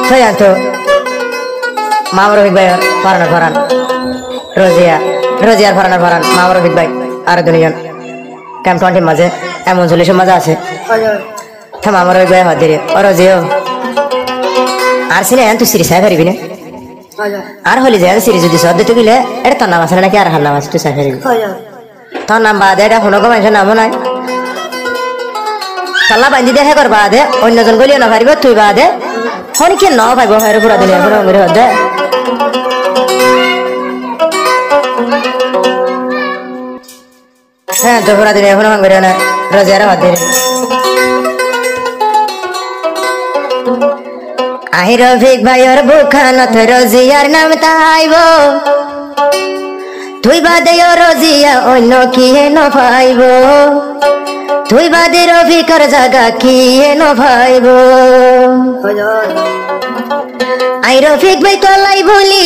তো মামা রফিক ভাই ফরানোর ফরান রোজিয়ার ফরানোর ফরান মামা রফিক ভাই আর দুজন ক্যাম্প 20 মাঝে এমন 40 মাঝে আছে মামা রফিক ভাই হদিরে ও রোজিও আর সিনে তুই সিরিজ আয় পারিবি না আর হলি যায় সিরিজ যদি সদ দিতে গেলে এটা তোর নাম আছে নাকি আর হার নাম আছে তুই চাই পারিবি তোর নাম বাদে এটা কোনো মানুষের নামও নাই তাল্লা বান্ধি দিয়ে হে কর বাদে অন্যজন গলিও না পারিব তুই বাদে হনি কি ন পাইব হয় পুরা দিনে পুরো করে হদে হ্যাঁ তো পুরা দিনে পুরো করে না রোজারা হদে আহি রফিক ভাইয়ের বুখানত রোজিয়ার নাম তাইব তুই বাদে রোজিয়া অন্য কি ন পাইব তুই বাদে রফিকর জায়গা কি ন পাইব আই রফিক ভাই তলাই বলি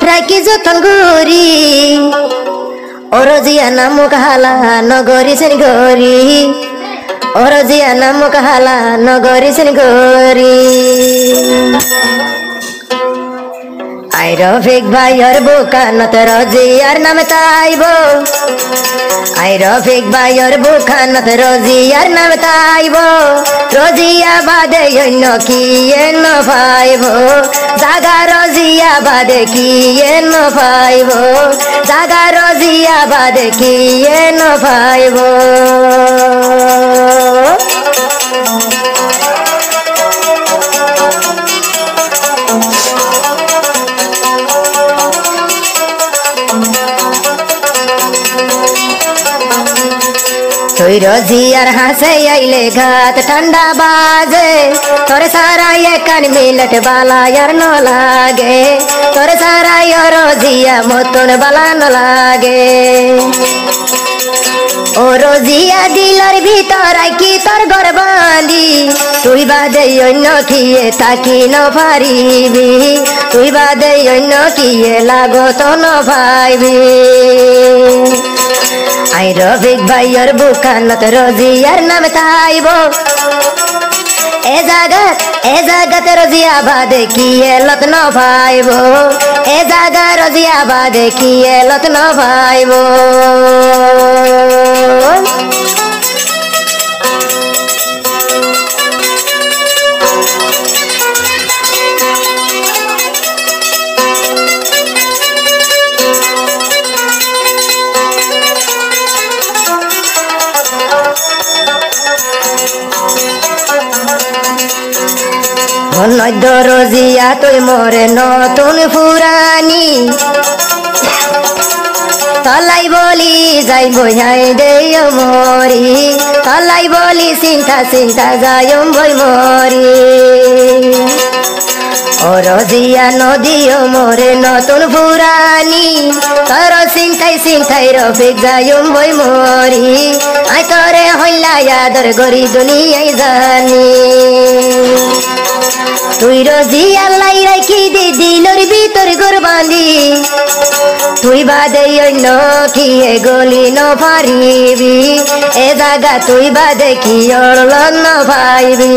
রাখি যতন গরি ও রোজিয়া নাম কাহালা নগরি সেন গরি ও রোজিয়া নাম কাহালা নগরি সেন গরি আই রফিক ভাইয়ের বুখানত রোজিয়ার নাম তাইব আই রফিক ভাইয়ের বুখানত রোজিয়ার নাম তাইব রোজিয়া বাদে অন্য কি ন পাইব জাগা রোজিয়া বাদে কি ন পাইব জাগা রোজিয়া বাদে কি ন পাইব তুই রোজিয়ার হাসে আইলে ঘাত ঠান্ডা বাজে তোর সারা কান মিলট বালায়ার ন লাগে তোর সারা রোজিয়া মতন বালা ন লাগে ও রোজিয়া দিলর ভিতর কি তোর ঘর বাঁধি তুই বাদে অন্য কিয়ে থাকি ন পারিবি তুই বাদে অন্য কিয়ে লাগত ন পাইবি আই রফিক ভাইয়ের বুখানত রোজিয়ার নাম তাইব এ জাগাত রোজিয়া বাদে কি এলত ন পাইব এ জাগা রোজিয়া বাদে কি এলত ন পাইব নদ্য রোজিয়া তুই মোরে নতুন ফুরানি তলাই বলি যাই বইহাই দেয় মরি তলাই বলি চিন্তা চিন্তা যাই বই মরি ও রোজিয়া নদীও মোরে নতুন ফুরানি তোর চিন্তাই চিন্তাই রফিক যাই বই মরি আই তোরে হইলা আদর গরি দুনিয়াই জানি তুই রোজিয়া লাই রাখি দি দিলর ভিতর ঘর বাঁধি তুই বাদে অন্য কি গলি ন পারিবি এ জায়গা তুই বাদে কি অড়ল ন পাইবি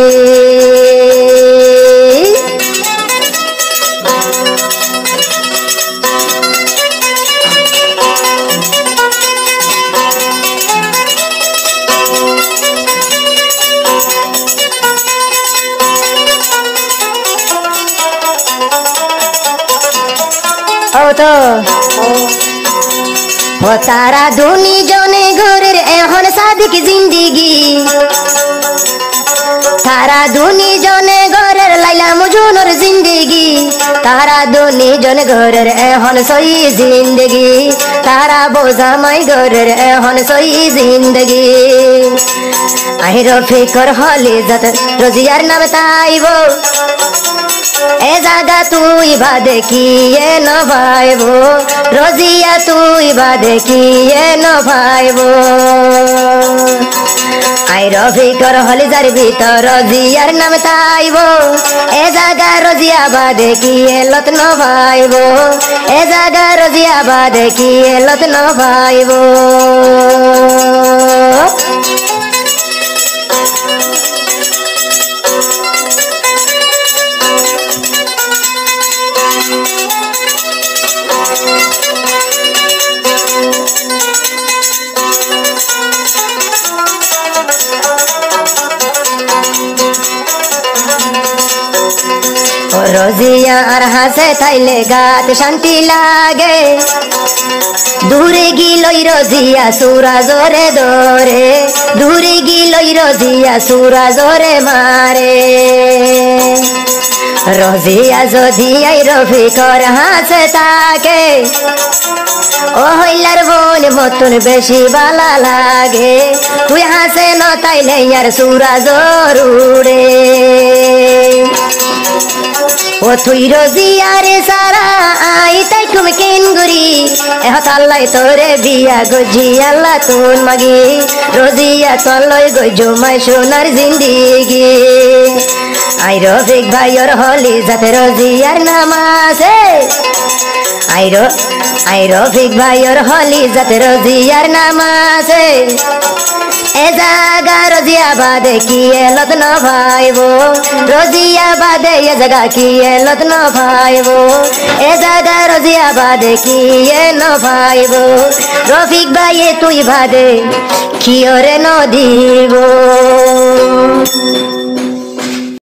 ও তারা দুনি জনে ঘরের এখন সাদিক জিন্দিগি তারা দুনি জনে ঘরের লাইলা মুজুনর জিন্দিগি তারা দুনি জনে ঘরের এখন সই জিন্দগি তারা বোঝামাই ঘরের এখন সই জিন্দগি আই রফিকর হলি যত রোজিয়ার নাম তাইব এ জাগা তুই বাদে কি ন পাইব রোজিয়া তুই বাদে কি ন পাইব আই রফিকর হলি যার ভিতর রোজিয়ার নাম তাইব এ জাগা রোজিয়া বাদে কি লত ন পাইব এ জাগা রোজিয়া বাদে কি লত ন পাইব রোজিয়া আর হাসে থাইলে গাত শান্তি লাগে দূরে গিলই রোজিয়া সুরা জোরে দরে দূরে গিলই রোজিয়া সুরা জোরে মারে রোজিয়া যদি আই রফিকর হাসে থাকে ও হইলার বোন মতন বেশি বালা লাগে তুই হাসে ন তাইলে আর সুরা জরুরে ও তুই রোজিয়ারে সারা আই তাই তুমি কেনগুরি এহত আল্লাহ তোরে বিয়া গজি আল্লাহ তোর মাগি রোজিয়া তলয় গজো মাই সোনার জিন্দিগি আই রফিক ভাইয়ের হলি যাতে রোজিয়ার নামাজে আই রফিক ভাইয়ের হলি যাতে রোজিয়ার নামাজে এ জাগা রোজিয়া বাদে কি এলত ন ভাইব রোজিয়া বাদে এ জাগা কি এলত ন ভাইব এ জাগা রোজিয়া বাদে কি এ ন ভাইব রফিক ভাইয়ে তুই বাদে কি ওরে ন দিব